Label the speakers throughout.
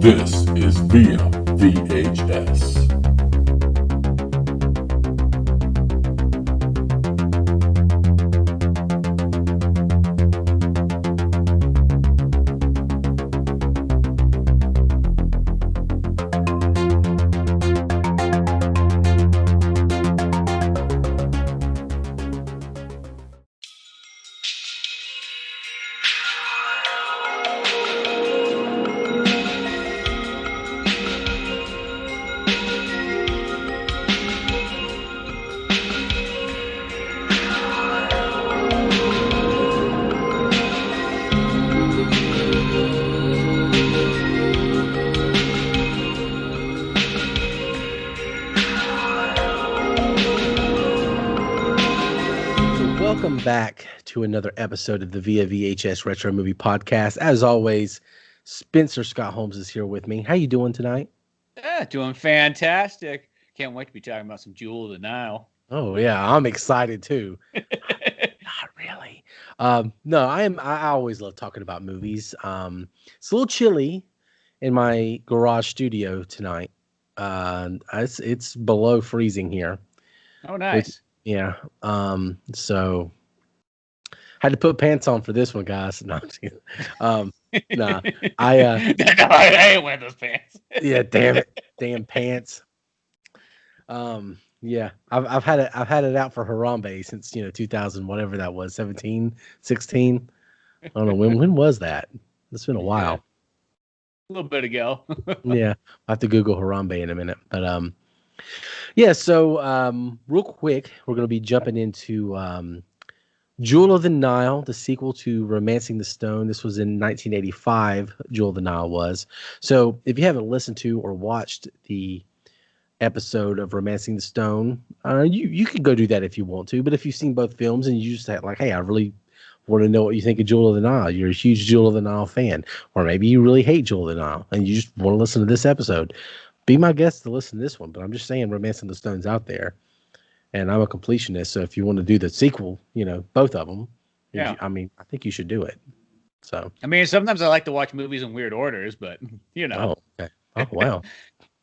Speaker 1: This is Via VHS.
Speaker 2: Welcome back to another episode of the Via VHS Retro Movie Podcast. As always, Spencer Scott Holmes is here with me. How you doing tonight?
Speaker 3: Doing fantastic. Can't wait to be talking about some Jewel of the Nile.
Speaker 2: Oh yeah, I'm excited too. Not really. No, I always love talking about movies. It's a little chilly in my garage studio tonight. It's below freezing here.
Speaker 3: Oh, nice.
Speaker 2: Yeah. So had to put pants on for this one, guys. No, nah. I
Speaker 3: ain't wearing those pants.
Speaker 2: Yeah, damn pants. Yeah. I've had it out for Harambe since 2000, whatever that was, 17, 16. I don't know when was that? It's been a while.
Speaker 3: A little bit ago.
Speaker 2: Yeah. I'll have to Google Harambe in a minute. But yeah, so real quick, we're going to be jumping into Jewel of the Nile, the sequel to Romancing the Stone. This was in 1985, Jewel of the Nile was. So if you haven't listened to or watched the episode of Romancing the Stone, you could go do that if you want to. But if you've seen both films and you just say, like, hey, I really want to know what you think of Jewel of the Nile, you're a huge Jewel of the Nile fan, or maybe you really hate Jewel of the Nile and you just want to listen to this episode, be my guest to listen to this one. But I'm just saying Romancing the Stone's out there. And I'm a completionist, so if you want to do the sequel, both of them,
Speaker 3: yeah.
Speaker 2: I think you should do it. So,
Speaker 3: sometimes I like to watch movies in weird orders, but
Speaker 2: Oh, okay. Oh, wow.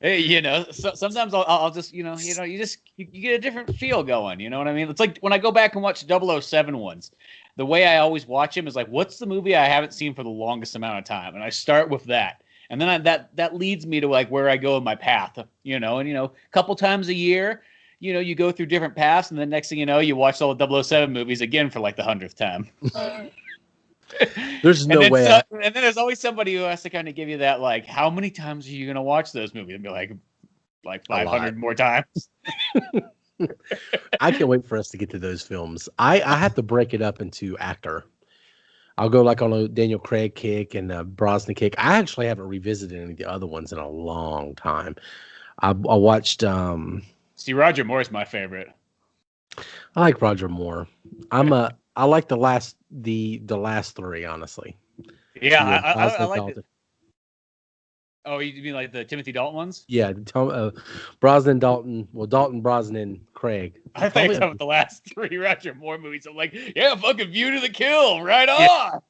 Speaker 3: Hey, sometimes I'll just, you get a different feel going. You know what I mean? It's like when I go back and watch 007 ones, the way I always watch them is like, what's the movie I haven't seen for the longest amount of time? And I start with that. And then that leads me to like where I go in my path, and a couple times a year, you go through different paths, and then next thing you know, you watch all the 007 movies again for like the 100th time.
Speaker 2: There's no way.
Speaker 3: And then there's always somebody who has to kind of give you that, like, how many times are you going to watch those movies? And be like 500 more times.
Speaker 2: I can't wait for us to get to those films. I have to break it up into actor. I'll go like on a Daniel Craig kick and a Brosnan kick. I actually haven't revisited any of the other ones in a long time. I watched...
Speaker 3: See, Roger Moore is my favorite.
Speaker 2: I like Roger Moore. I like the last three, honestly.
Speaker 3: Yeah, I like it. Oh, you mean like the Timothy Dalton ones?
Speaker 2: Yeah, Brosnan, Dalton. Well, Dalton, Brosnan, Craig.
Speaker 3: I thought you were talking about the last three Roger Moore movies. I'm like, yeah, fucking View to the Kill, right on.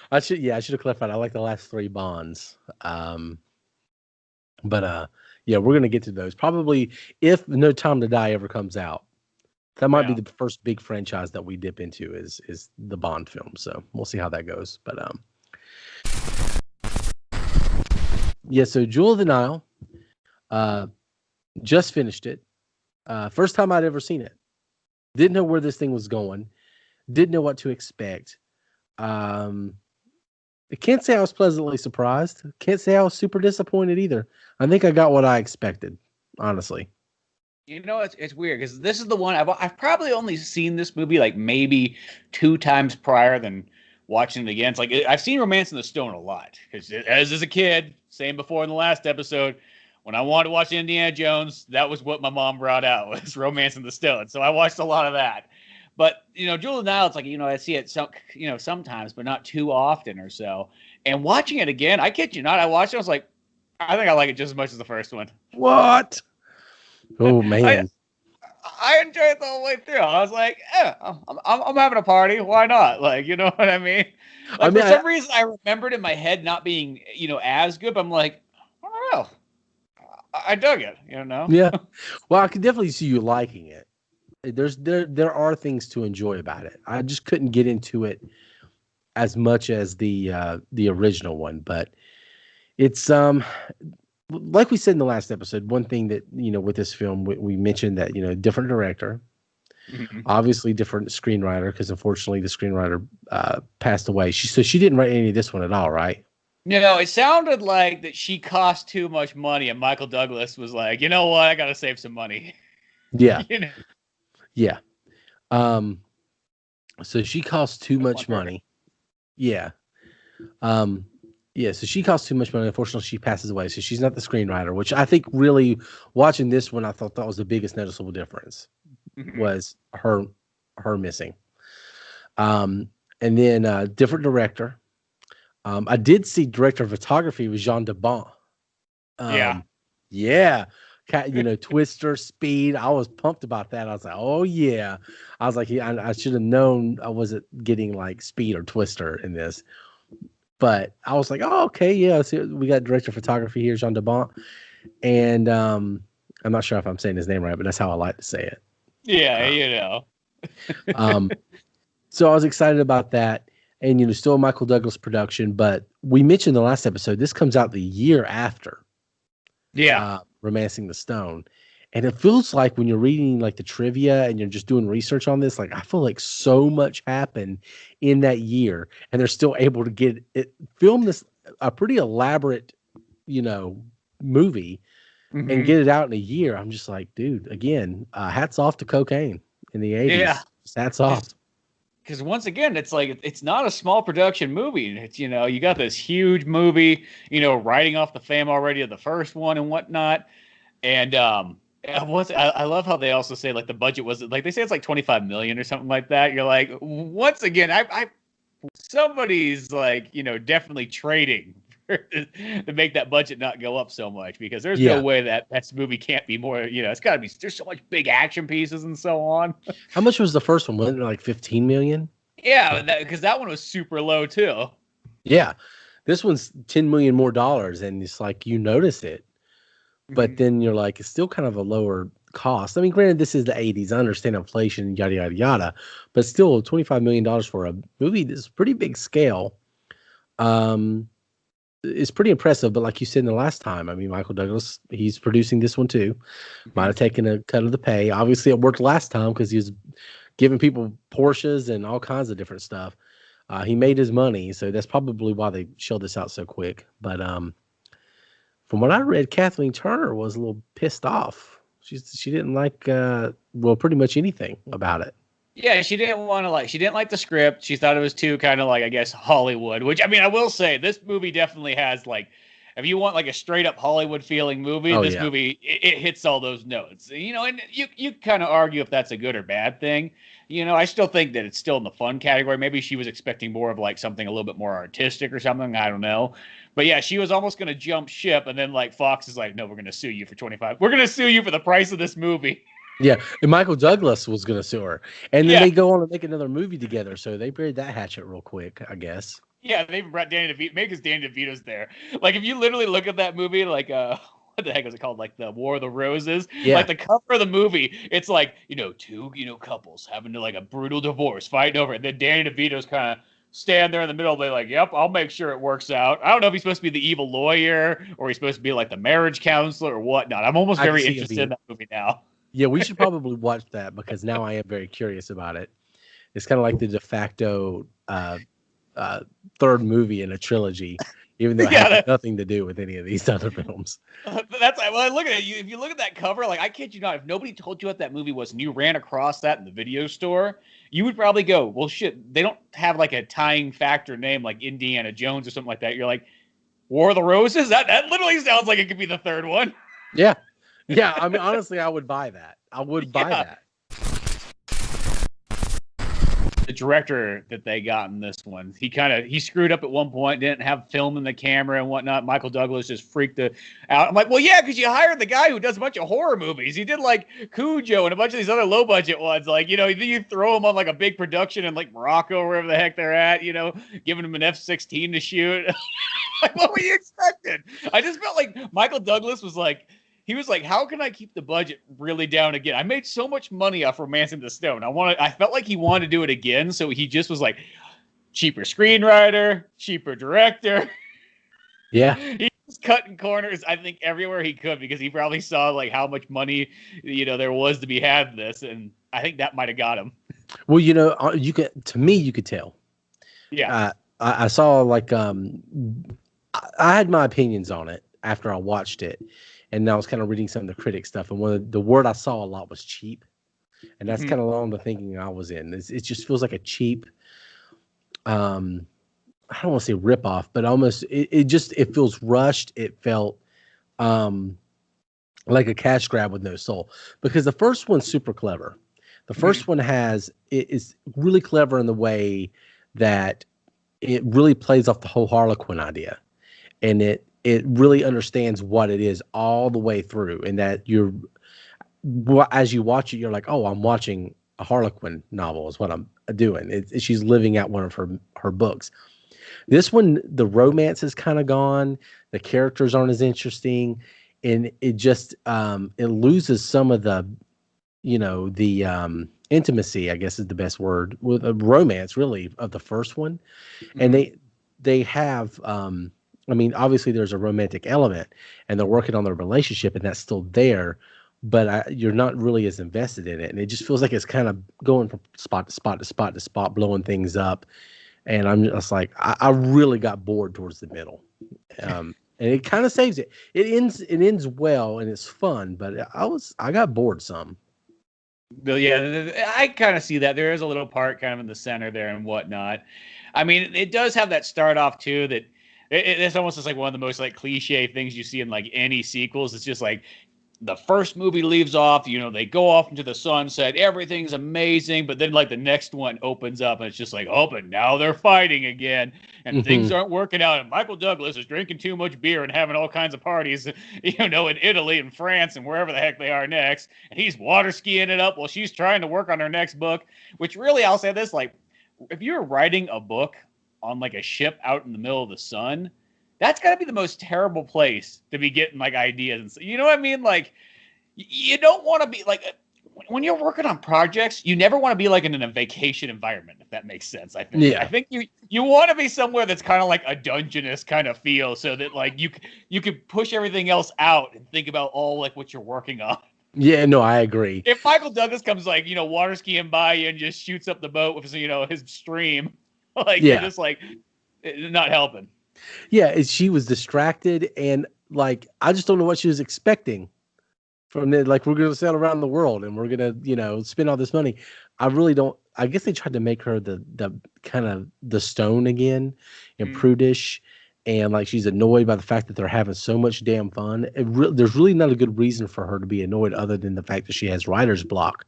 Speaker 2: I should have clarified. I like the last three Bonds. But yeah, we're gonna get to those probably if No Time to Die ever comes out. That might be the first big franchise that we dip into is the Bond film. So we'll see how that goes. But yeah. So Jewel of the Nile, just finished it. First time I'd ever seen it. Didn't know where this thing was going. Didn't know what to expect. I can't say I was pleasantly surprised. Can't say I was super disappointed either. I think I got what I expected, honestly.
Speaker 3: It's weird because this is the one I've probably only seen this movie like maybe 2 times prior than watching it again. It's like I've seen Romancing the Stone a lot because as a kid, same before in the last episode, when I wanted to watch Indiana Jones, that was what my mom brought out was Romancing the Stone. So I watched a lot of that. But, Jewel of the Nile, it's like, I see it sometimes, but not too often or so. And watching it again, I kid you not, I watched it, I was like, I think I like it just as much as the first one.
Speaker 2: What? Oh, man.
Speaker 3: I enjoyed it the whole way through. I was like, I'm having a party. Why not? Like, you know what I mean? Like, for some reason, I remembered in my head not being, as good. But I'm like, I don't know. I dug it,
Speaker 2: Yeah. Well, I could definitely see you liking it. There are things to enjoy about it. I just couldn't get into it as much as the original one, but it's like we said in the last episode, one thing that with this film we mentioned that different director, obviously different screenwriter, because unfortunately the screenwriter passed away. She didn't write any of this one at all, right?
Speaker 3: No, it sounded like that she cost too much money, and Michael Douglas was like, you know what, I gotta save some money.
Speaker 2: Yeah. Yeah. So she cost too much money. Yeah. Yeah, so she costs too much money. Unfortunately, she passes away, so she's not the screenwriter, which I think really, watching this one, I thought that was the biggest noticeable difference, was her missing. And then different director. I did see director of photography was Jean Debon. Yeah. Twister, Speed. I was pumped about that. I was like, oh yeah. I was like, I should have known I wasn't getting like Speed or Twister in this. But I was like, oh, okay, yeah. So we got director of photography here, Jean Debon. And I'm not sure if I'm saying his name right, but that's how I like to say it.
Speaker 3: Yeah,
Speaker 2: So I was excited about that. And, still a Michael Douglas production. But we mentioned in the last episode, this comes out the year after.
Speaker 3: Yeah.
Speaker 2: Romancing the Stone. And it feels like when you're reading like the trivia and you're just doing research on this, like I feel like so much happened in that year, and they're still able to get it, film this a pretty elaborate, movie, and get it out in a year. I'm just like, dude, again, hats off to Cocaine in the 80s.
Speaker 3: Yeah.
Speaker 2: Hats off.
Speaker 3: Because once again, it's like, it's not a small production movie. It's, you got this huge movie, riding off the fame already of the first one and whatnot. And, I love how they also say like the budget was like, they say it's like 25 million or something like that. You're like, once again, somebody's like, definitely trading to make that budget not go up so much, because there's no way that movie can't be more, it's gotta be, there's so much big action pieces and so on.
Speaker 2: How much was the first one? Wasn't it like 15 million?
Speaker 3: Yeah, because that one was super low too.
Speaker 2: Yeah. This one's 10 million more dollars, and it's like, you notice it. But then you're like, it's still kind of a lower cost. I mean, granted, this is the 80s. I understand inflation, yada, yada, yada. But still, $25 million for a movie that's pretty big scale is pretty impressive. But like you said in the last time, I mean, Michael Douglas, he's producing this one too. Might have taken a cut of the pay. Obviously, it worked last time because he was giving people Porsches and all kinds of different stuff. He made his money. So that's probably why they shelled this out so quick. But from what I read, Kathleen Turner was a little pissed off. She didn't like pretty much anything about it.
Speaker 3: Yeah, she didn't like the script. She thought it was too kind of like, I guess, Hollywood, which, I mean, I will say this movie definitely has like, if you want like a straight up Hollywood feeling movie, movie, it hits all those notes, and you kind of argue if that's a good or bad thing. I still think that it's still in the fun category. Maybe she was expecting more of like something a little bit more artistic or something. I don't know. But yeah, she was almost going to jump ship. And then like Fox is like, no, we're going to sue you for 25. We're going to sue you for the price of this movie.
Speaker 2: Yeah. And Michael Douglas was going to sue her. And then they go on and make another movie together. So they buried that hatchet real quick, I guess.
Speaker 3: Yeah. They brought Danny DeVito, because Danny DeVito's there. Like if you literally look at that movie, like, what the heck was it called? Like the War of the Roses. Yeah. Like the cover of the movie, it's like, two, couples having to like a brutal divorce, fighting over it. And then Danny DeVito's kind of stand there in the middle. They're like, yep, I'll make sure it works out. I don't know if he's supposed to be the evil lawyer or he's supposed to be like the marriage counselor or whatnot. I'm almost very interested in that movie now.
Speaker 2: Yeah, we should probably watch that, because now I am very curious about it. It's kind of like the de facto third movie in a trilogy, even though it has nothing to do with any of these other films.
Speaker 3: That's well, look at it. If you look at that cover, like I kid you not, if nobody told you what that movie was and you ran across that in the video store, you would probably go, well, shit, they don't have like a tying factor name like Indiana Jones or something like that. You're like, War of the Roses? That literally sounds like it could be the third one.
Speaker 2: Yeah. Yeah. I mean, honestly, I would buy that. I would buy that.
Speaker 3: director that they got in this one. He screwed up at one point, didn't have film in the camera and whatnot. Michael Douglas just freaked out. I'm like, well, yeah, because you hired the guy who does a bunch of horror movies. He did like Cujo and a bunch of these other low budget ones. Like, you throw him on like a big production in like Morocco or wherever the heck they're at, giving him an F-16 to shoot. Like, what were you expecting? I just felt like Michael Douglas was like, he was like, how can I keep the budget really down again? I made so much money off Romancing the Stone. I felt like he wanted to do it again. So he just was like, cheaper screenwriter, cheaper director.
Speaker 2: Yeah.
Speaker 3: He was cutting corners, I think, everywhere he could, because he probably saw like how much money, there was to be had in this. And I think that might've got him.
Speaker 2: Well, you could tell.
Speaker 3: Yeah.
Speaker 2: I saw like, I had my opinions on it after I watched it. And I was kind of reading some of the critic stuff, and the word I saw a lot was cheap, and that's kind of along the thinking I was in. It just feels like a cheap, I don't want to say rip off, but almost it feels rushed. It felt like a cash grab with no soul, because the first one's super clever. The first one is really clever in the way that it really plays off the whole Harlequin idea, and it really understands what it is all the way through, and that as you watch it, you're like, oh, I'm watching a Harlequin novel is what I'm doing. She's living out one of her books. This one, the romance is kind of gone. The characters aren't as interesting, and it just it loses some of the, the intimacy, I guess is the best word, with a romance really of the first one. And they have obviously there's a romantic element, and they're working on their relationship, and that's still there, but you're not really as invested in it. And it just feels like it's kind of going from spot to spot to spot to spot, blowing things up. And I'm just like, I really got bored towards the middle. And it kind of saves it. It ends well, and it's fun, but I got bored some.
Speaker 3: But yeah, I kind of see that. There is a little part kind of in the center there and whatnot. I mean, it does have that start off too, that it's almost just like one of the most like cliche things you see in like any sequels. It's just like the first movie leaves off, they go off into the sunset, everything's amazing, but then like the next one opens up and it's just like, oh, but now they're fighting again, and things aren't working out, and Michael Douglas is drinking too much beer and having all kinds of parties, in Italy and France and wherever the heck they are next, and he's water skiing it up while she's trying to work on her next book. Which really, I'll say this, like, if you're writing a book on like a ship out in the middle of the sun, that's got to be the most terrible place to be getting like ideas. You know what I mean? Like, you don't want to be like, when you're working on projects, you never want to be like in a vacation environment, if that makes sense. I think you want to be somewhere that's kind of like a Dungeness kind of feel, so that like you could push everything else out and think about all like what you're working on.
Speaker 2: Yeah, no, I agree.
Speaker 3: If Michael Douglas comes like, water skiing by you and just shoots up the boat with, his stream, like, you're just like, not helping.
Speaker 2: Yeah, she was distracted, and like, I just don't know what she was expecting from it. Like, we're going to sail around the world and we're going to, spend all this money. I really don't. I guess they tried to make her the kind of the stone again, and prudish, and like she's annoyed by the fact that they're having so much damn fun. There's really not a good reason for her to be annoyed other than the fact that she has writer's block.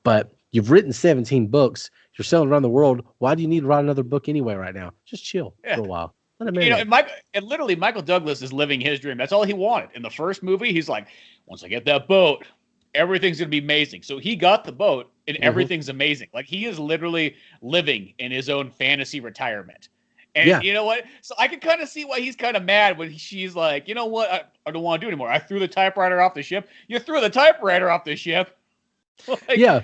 Speaker 2: But you've written 17 books. You're sailing around the world. Why do you need to write another book anyway right now? Just chill for a while.
Speaker 3: And literally, Michael Douglas is living his dream. That's all he wanted. In the first movie, he's like, once I get that boat, everything's going to be amazing. So he got the boat, and everything's amazing. Like, he is literally living in his own fantasy retirement. And you know what? So I can kind of see why he's kind of mad when she's like, you know what? I don't want to do anymore. I threw the typewriter off the ship. You threw the typewriter off the ship. Like,
Speaker 2: yeah.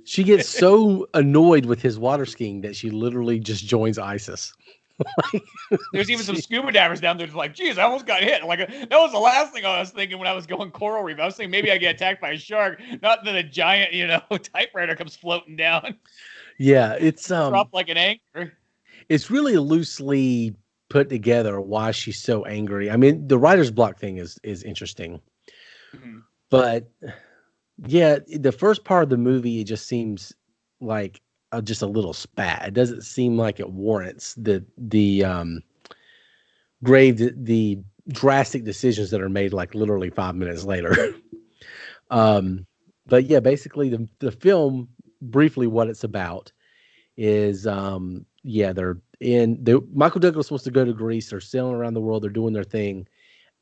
Speaker 2: She gets so annoyed with his water skiing that she literally just joins ISIS.
Speaker 3: There's even some scuba divers down there that's like, geez, I almost got hit. Like, that was the last thing I was thinking when I was going coral reef. I was thinking maybe I get attacked by a shark, not that a giant, typewriter comes floating down.
Speaker 2: Yeah, it's
Speaker 3: dropped like an anchor.
Speaker 2: It's really loosely put together why she's so angry. I mean, the writer's block thing is interesting, but yeah, the first part of the movie, it just seems like just a little spat. It doesn't seem like it warrants the drastic decisions that are made like literally 5 minutes later. But yeah, basically the film, briefly what it's about is Michael Douglas wants to go to Greece. They're sailing around the world. They're doing their thing.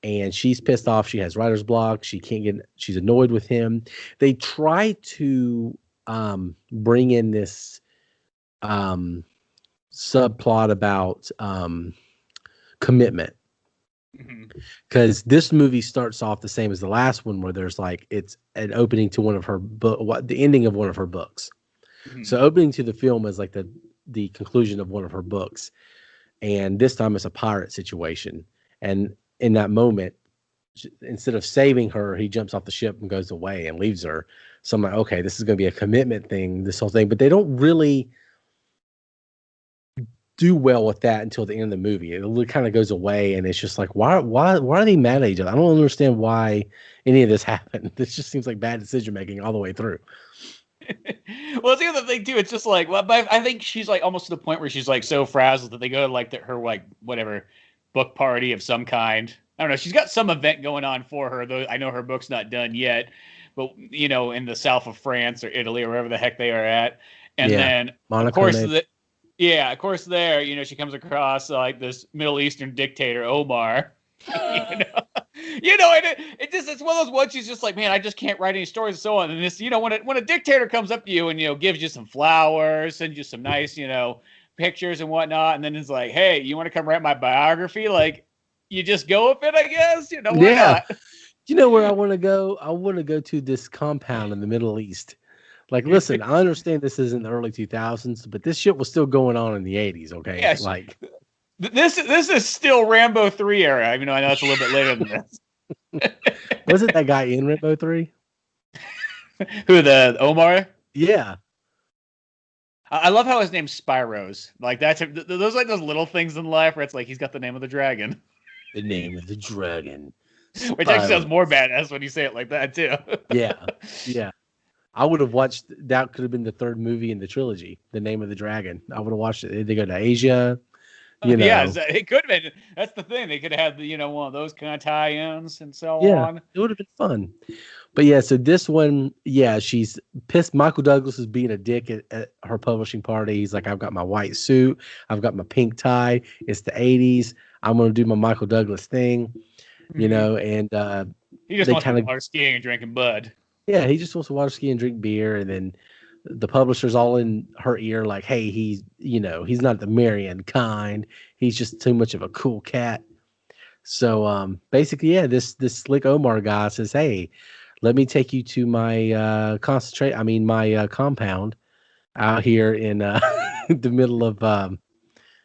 Speaker 2: And she's pissed off. She has writer's block. She's annoyed with him. They try to bring in this subplot about commitment. Because this movie starts off the same as the last one, where there's like it's an opening to one of her the ending of one of her books. So opening to the film is like the conclusion of one of her books, and this time it's a pirate situation. And in that moment, instead of saving her, he jumps off the ship and goes away and leaves her. So I'm like, okay, this is going to be a commitment thing, this whole thing. But they don't really do well with that until the end of the movie. It kind of goes away, and it's just like, why are they mad at each other? I don't understand why any of this happened. This just seems like bad decision making all the way through.
Speaker 3: Well, it's the other thing too. It's just like, well, but I think she's like almost to the point where she's like so frazzled that they go to like her like whatever book party of some kind. I don't know. She's got some event going on for her, though. I know her book's not done yet, but in the south of France or Italy or wherever the heck they are at. And then
Speaker 2: Monaco,
Speaker 3: of course, there, she comes across like this Middle Eastern dictator, Omar. And it's one of those ones she's just like, man, I just can't write any stories and so on. And this, when a dictator comes up to you and gives you some flowers, sends you some nice, pictures and whatnot, and then it's like, hey, you want to come write my biography? Like, you just go with it, I guess. Why not?
Speaker 2: You know where I want to go? I want to go to this compound in the Middle East. Like, listen, I understand this is in the early 2000s, but this shit was still going on in the 80s, okay?
Speaker 3: Yes.
Speaker 2: Like,
Speaker 3: this is still Rambo 3 era, even though I know it's a little bit later than this.
Speaker 2: Wasn't that guy in Rambo 3?
Speaker 3: Who, the Omar?
Speaker 2: Yeah.
Speaker 3: I love how his name's Spyros. Like, those like those little things in life where it's like he's got the name of the dragon.
Speaker 2: The name of the dragon.
Speaker 3: Which actually sounds more badass when you say it like that, too.
Speaker 2: Yeah. I would have watched, that could have been the third movie in the trilogy, The Name of the Dragon. I would have watched it. They go to Asia,
Speaker 3: Yeah, it could have been. That's the thing. They could have had, one of those kind of tie-ins and so on.
Speaker 2: It would have been fun. But yeah, so this one, she's pissed. Michael Douglas is being a dick at her publishing party. He's like, I've got my white suit. I've got my pink tie. It's the 80s. I'm going to do my Michael Douglas thing, and
Speaker 3: he just wants to water skiing and drinking Bud.
Speaker 2: Yeah, he just wants to water ski and drink beer. And then the publisher's all in her ear like, hey, he's not the Marion kind. He's just too much of a cool cat. So basically, this slick Omar guy says, hey, let me take you to my compound out here in the middle of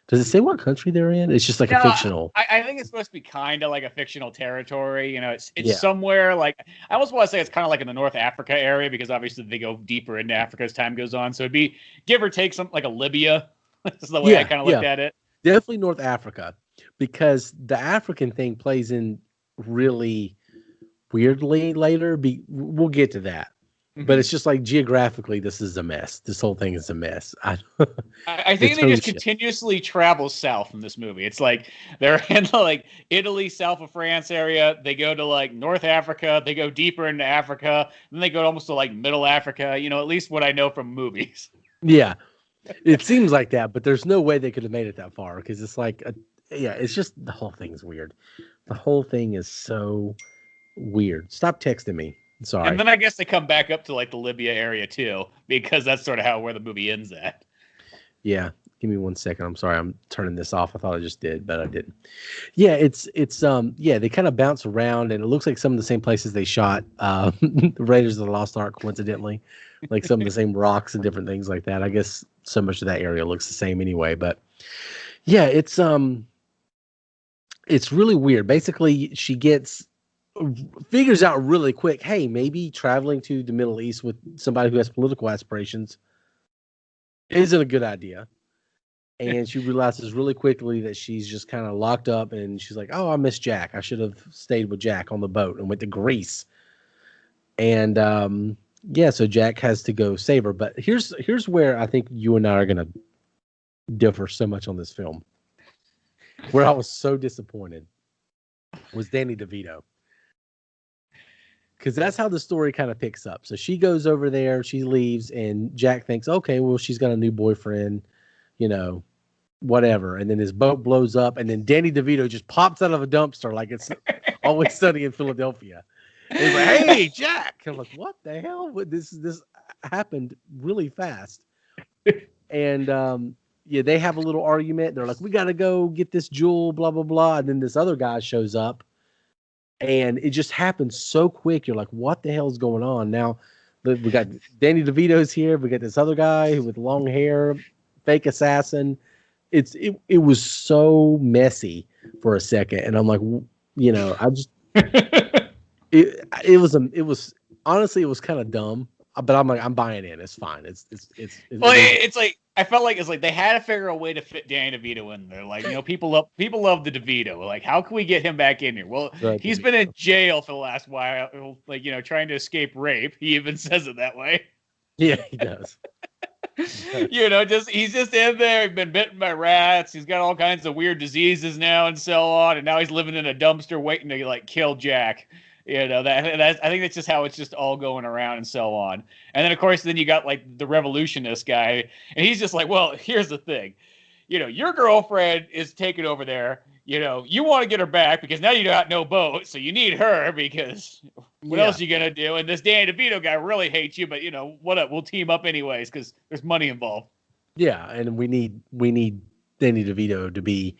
Speaker 2: does it say what country they're in? It's just like a fictional.
Speaker 3: I think it's supposed to be kind of like a fictional territory. It's somewhere like, I almost want to say it's kind of like in the North Africa area, because obviously they go deeper into Africa as time goes on. So it'd be give or take something like a Libya. That's the way I kind of looked at it.
Speaker 2: Definitely North Africa, because the African thing plays in really weirdly later. We'll get to that. But it's just like geographically, this is a mess. This whole thing is a mess. I
Speaker 3: think they just continuously travel south in this movie. It's like they're in like Italy, south of France area. They go to like North Africa. They go deeper into Africa. Then they go almost to like Middle Africa. At least what I know from movies.
Speaker 2: Yeah, it seems like that, but there's no way they could have made it that far, because it's like, it's just the whole thing is weird. The whole thing is so weird. Stop texting me. Sorry.
Speaker 3: And then I guess they come back up to like the Libya area too, because that's sort of where the movie ends at.
Speaker 2: Yeah. Give me 1 second. I'm sorry. I'm turning this off. I thought I just did, but I didn't. Yeah, they kind of bounce around, and it looks like some of the same places they shot the Raiders of the Lost Ark, coincidentally. Like some of the same rocks and different things like that. I guess so much of that area looks the same anyway, but yeah, it's really weird. Basically, she figures out really quick, hey, maybe traveling to the Middle East with somebody who has political aspirations isn't a good idea. And she realizes really quickly that she's just kind of locked up, and she's like, oh, I miss Jack. I should have stayed with Jack on the boat and went to Greece. And so Jack has to go save her. But here's where I think you and I are going to differ so much on this film. Where I was so disappointed was Danny DeVito. because that's how the story kind of picks up. So she goes over there, she leaves, and Jack thinks, okay, well, she's got a new boyfriend, you know, whatever. And then his boat blows up, and then Danny DeVito just pops out of a dumpster like it's Always Sunny in Philadelphia. And he's like, hey, Jack. And I'm like, what the hell? This happened really fast. And yeah, they have a little argument. They're like, we got to go get this jewel, blah, blah, blah. And then this other guy shows up. And it just happens so quick. You're like, what the hell's going on? Now, we got Danny DeVito's here. We got this other guy with long hair, fake assassin. It was so messy for a second. And I'm like, you know, I just, it was honestly, it was kind of dumb. But I'm like, I'm buying in. It's fine.
Speaker 3: It's like I felt like it's like they had to figure a way to fit Danny DeVito in there. Like, you know, people love the DeVito. Like, how can we get him back in here? Well, he's been in jail for the last while, like, you know, trying to escape rape. He even says it that way.
Speaker 2: Yeah, he does.
Speaker 3: You know, he's just in there. He's been bitten by rats. He's got all kinds of weird diseases now and so on. And now he's living in a dumpster waiting to like kill Jack. You know, I think that's just how it's just all going around and so on. And then, of course, then you got, like, the revolutionist guy. And he's just like, well, here's the thing. You know, your girlfriend is taken over there. You know, you want to get her back because now you got no boat. So you need her because what else are you going to do? And this Danny DeVito guy really hates you. But, you know, what up? We'll team up anyways because there's money involved.
Speaker 2: Yeah, and we need Danny DeVito to be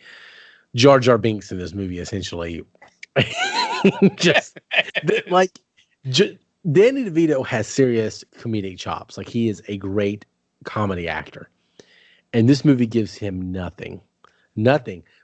Speaker 2: Jar Jar Binks in this movie, essentially. Just like Danny DeVito has serious comedic chops. Like, he is a great comedy actor, and this movie gives him nothing.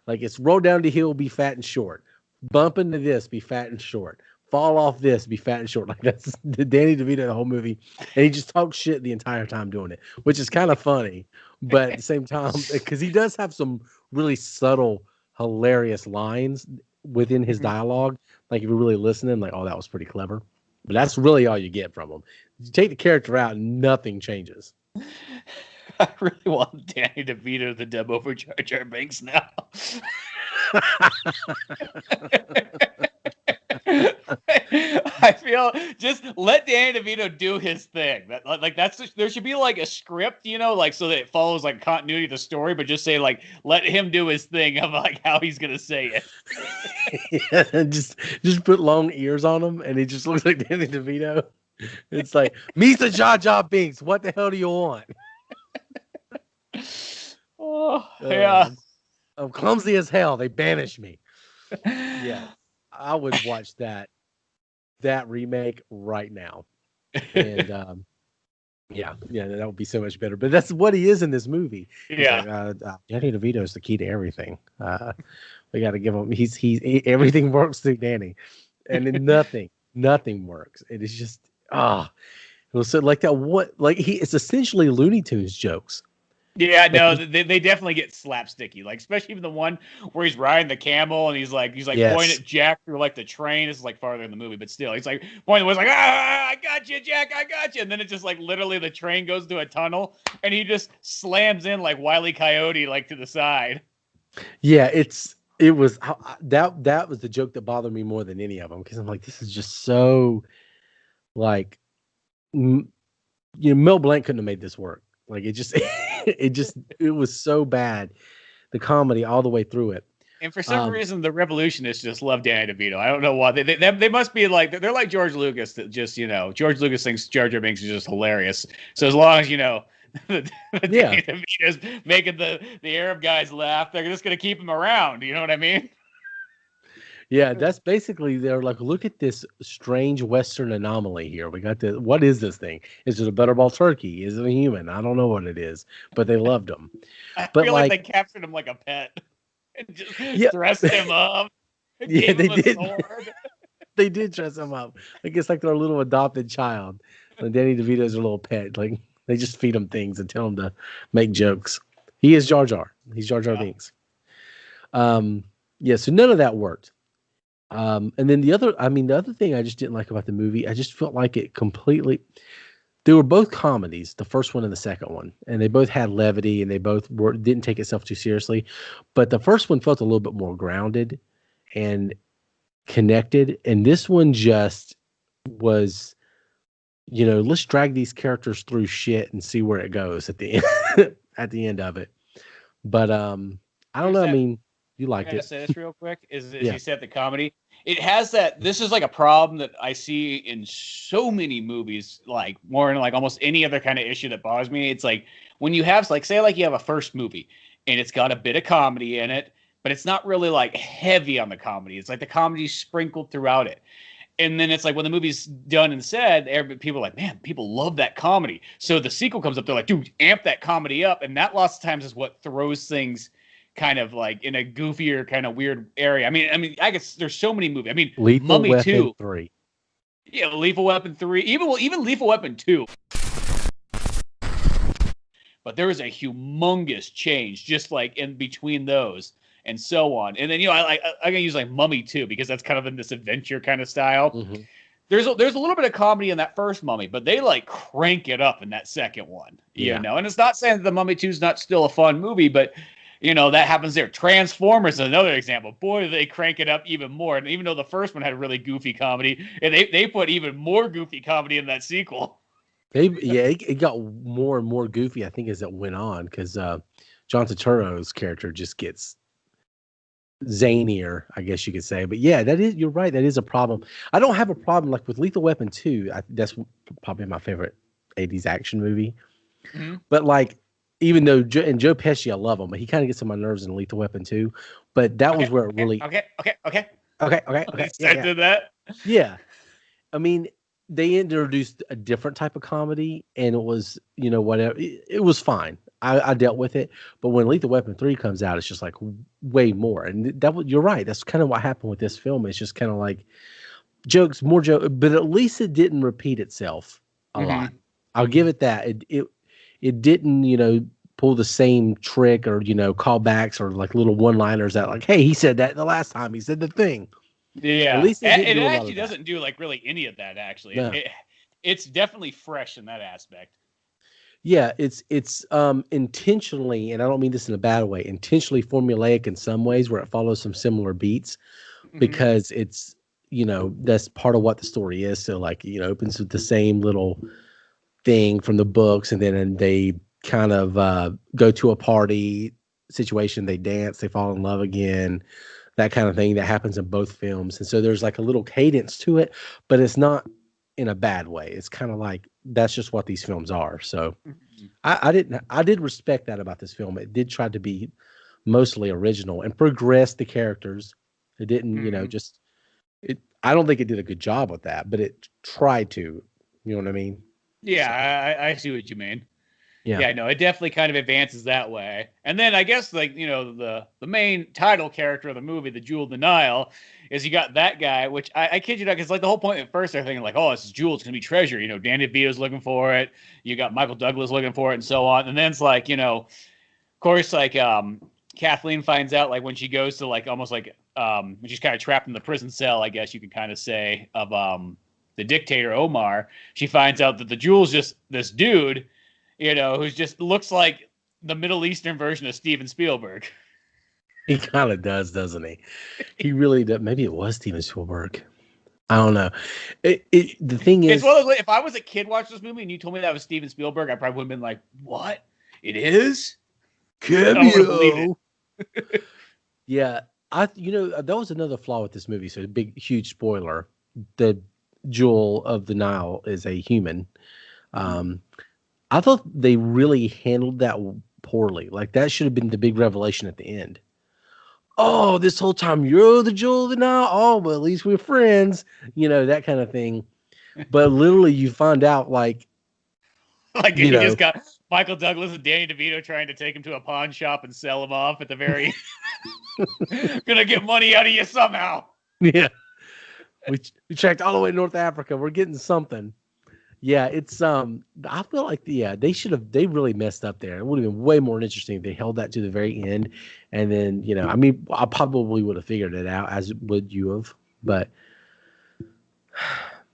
Speaker 2: Like, it's roll down the hill, be fat and short, bump into this, be fat and short, fall off this, be fat and short. Like, that's the Danny DeVito the whole movie, and he just talks shit the entire time doing it, which is kind of funny, but at the same time, because he does have some really subtle, hilarious lines within his dialogue. Like, if you're really listening, like, oh, that was pretty clever. But that's really all you get from him. You take the character out, nothing changes.
Speaker 3: I really want Danny DeVito to dub over Jar Jar Binks now. I feel just let Danny DeVito do his thing. There should be like a script, you know, like so that it follows like continuity of the story, but just say like let him do his thing of like how he's gonna say it.
Speaker 2: Yeah, and just put long ears on him, and he just looks like Danny DeVito. It's like Mr. Jar Jar Binks. What the hell do you want?
Speaker 3: Oh yeah,
Speaker 2: I'm clumsy as hell. They banish me. Yeah, I would watch that remake right now. And yeah, that would be so much better. But that's what he is in this movie.
Speaker 3: Yeah,
Speaker 2: like, Danny DeVito is the key to everything. We got to give him. He everything works through Danny, and then nothing works. It is just it was so like that. It's essentially Looney Tunes jokes.
Speaker 3: Yeah, no, they definitely get slapsticky. Like, especially even the one where he's riding the camel and he's like
Speaker 2: yes.
Speaker 3: pointing at Jack through like the train. This is like farther in the movie, but still, he's like pointing. Was like, I got you, Jack, I got you. And then it's just like literally the train goes through a tunnel and he just slams in like Wile E. Coyote like to the side.
Speaker 2: Yeah, it was that was the joke that bothered me more than any of them because I'm like, this is just so like, you know, Mel Blanc couldn't have made this work. Like it was so bad, the comedy all the way through it.
Speaker 3: And for some reason, the revolutionists just love Danny DeVito. I don't know why. They must be like they're like George Lucas. That just, you know, George Lucas thinks Jar Jar Binks is just hilarious. So as long as, you know, Danny DeVito's making the Arab guys laugh, they're just gonna keep him around. You know what I mean?
Speaker 2: Yeah, that's basically, they're like, look at this strange Western anomaly here. We got this. What is this thing? Is it a butterball turkey? Is it a human? I don't know what it is, but they loved him.
Speaker 3: I feel like they captured him like a pet and just dressed him up.
Speaker 2: Yeah, they did. They did dress him up. Like it's like their little adopted child. And Danny DeVito's their little pet. Like they just feed him things and tell him to make jokes. He is Jar Jar. He's Jar Jar Binks. Yeah, so none of that worked. And then the other thing I just didn't like about the movie, I just felt like it completely. They were both comedies, the first one and the second one, and they both had levity, and they both didn't take itself too seriously. But the first one felt a little bit more grounded and connected, and this one just was, let's drag these characters through shit and see where it goes at the end, at the end of it. But I don't know. I mean, you liked
Speaker 3: I gotta
Speaker 2: it.
Speaker 3: say this real quick. Is
Speaker 2: Yeah.
Speaker 3: you said the comedy? It has that. This is like a problem that I see in so many movies, like more than like almost any other kind of issue that bothers me. It's like when you have like say like you have a first movie and it's got a bit of comedy in it, but it's not really like heavy on the comedy. It's like the comedy's sprinkled throughout it. And then it's like when the movie's done and said, people are like, man, people love that comedy. So the sequel comes up, they're like, dude, amp that comedy up. And that lots of times is what throws things kind of like in a goofier, kind of weird area. I mean, I guess there's so many movies. I mean,
Speaker 2: Lethal
Speaker 3: Mummy
Speaker 2: Weapon
Speaker 3: 2.
Speaker 2: 3.
Speaker 3: Yeah, Lethal Weapon 3. Even Lethal Weapon 2. But there was a humongous change just like in between those. And so on, and then I'm gonna use like Mummy too because that's kind of in this adventure kind of style.
Speaker 2: Mm-hmm.
Speaker 3: There's a little bit of comedy in that first Mummy, but they like crank it up in that second one, you know. And it's not saying that the Mummy 2 is not still a fun movie, but that happens there. Transformers is another example. Boy, they crank it up even more. And even though the first one had really goofy comedy, and they put even more goofy comedy in that sequel.
Speaker 2: It got more and more goofy, I think, as it went on because John Turturro's character just gets zanier, I guess you could say. But yeah, you're right. That is a problem. I don't have a problem like with Lethal Weapon 2. That's probably my favorite 80s action movie. Mm-hmm. But like, even though Joe Pesci, I love him, but he kind of gets on my nerves in Lethal Weapon 2. But that was where it really.
Speaker 3: Okay.
Speaker 2: I
Speaker 3: did that.
Speaker 2: Yeah. I mean, they introduced a different type of comedy, and it was, whatever. It was fine. I dealt with it, but when Lethal Weapon 3 comes out, it's just like way more. And you're right. That's kind of what happened with this film. It's just kind of like more jokes, but at least it didn't repeat itself a lot. I'll give it that. It didn't, pull the same trick or, callbacks or like little one-liners that like, hey, he said that the last time he said the thing.
Speaker 3: Yeah.
Speaker 2: At least
Speaker 3: it actually doesn't do like really any of that actually. No. It's definitely fresh in that aspect.
Speaker 2: Yeah, it's intentionally, and I don't mean this in a bad way, intentionally formulaic in some ways where it follows some similar beats because it's, that's part of what the story is. So like, opens with the same little thing from the books and then they kind of go to a party situation, they dance, they fall in love again, that kind of thing that happens in both films. And so there's like a little cadence to it, but it's not in a bad way. It's kind of like that's just what these films are. So I did respect that about this film. It did try to be mostly original and progress the characters. It didn't, I don't think it did a good job with that, but it tried to. You know what I mean?
Speaker 3: Yeah, I see what you mean.
Speaker 2: Yeah,
Speaker 3: no, it definitely kind of advances that way. And then I guess like, the main title character of the movie, the Jewel of the Nile, is you got that guy, which I kid you not, because like the whole point at first they're thinking like, oh, this is Jewel, it's going to be treasure. Danny DeVito's looking for it. You got Michael Douglas looking for it and so on. And then it's like, of course, like Kathleen finds out like when she goes to like almost like when she's kind of trapped in the prison cell, I guess you could kind of say, of the dictator Omar, she finds out that the Jewel's just this dude, who's just looks like the Middle Eastern version of Steven Spielberg.
Speaker 2: He kind of does, doesn't he? He really does. Maybe it was Steven Spielberg. I don't know. The thing is,
Speaker 3: it's one of those, if I was a kid watching this movie and you told me that was Steven Spielberg, I probably would have been like, "What? It is?"
Speaker 2: Cameo. Yeah, that was another flaw with this movie. So a big, huge spoiler: the Jewel of the Nile is a human. I thought they really handled that poorly. Like that should have been the big revelation at the end. Oh, this whole time you're the Jewel of the Nile. Oh, well, at least we're friends. That kind of thing. But literally, you find out like
Speaker 3: he just got Michael Douglas and Danny DeVito trying to take him to a pawn shop and sell him off at the very. Gonna get money out of you somehow.
Speaker 2: Yeah, we checked all the way to North Africa. We're getting something. Yeah, it's I feel like they really messed up there. It would have been way more interesting if they held that to the very end, and then I probably would have figured it out, as would you have, but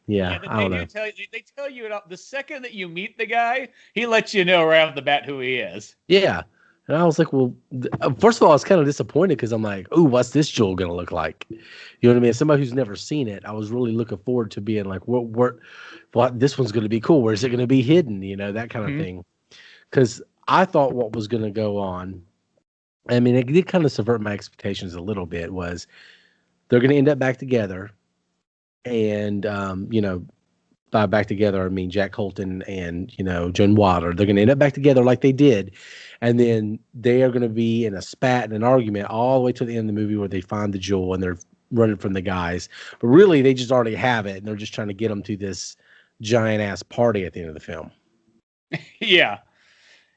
Speaker 2: yeah I don't know.
Speaker 3: They tell you the second that you meet the guy, he lets you know right off the bat who he is.
Speaker 2: Yeah, And I was like, well, first of all, I was kind of disappointed because I'm like, oh, what's this Joel going to look like? You know what I mean? As somebody who's never seen it, I was really looking forward to being like, what this one's going to be cool. Where's it going to be hidden? You know, that kind of thing. Because I thought what was going to go on, I mean, it did kind of subvert my expectations a little bit, was they're going to end up back together. And, you know, by back together, I mean Jack Colton and, you know, Joan Wilder. They're going to end up back together like they did. And then they are going to be in a spat and an argument all the way to the end of the movie where they find the jewel and they're running from the guys. But really, they just already have it. And they're just trying to get them to this giant-ass party at the end of the film.
Speaker 3: Yeah.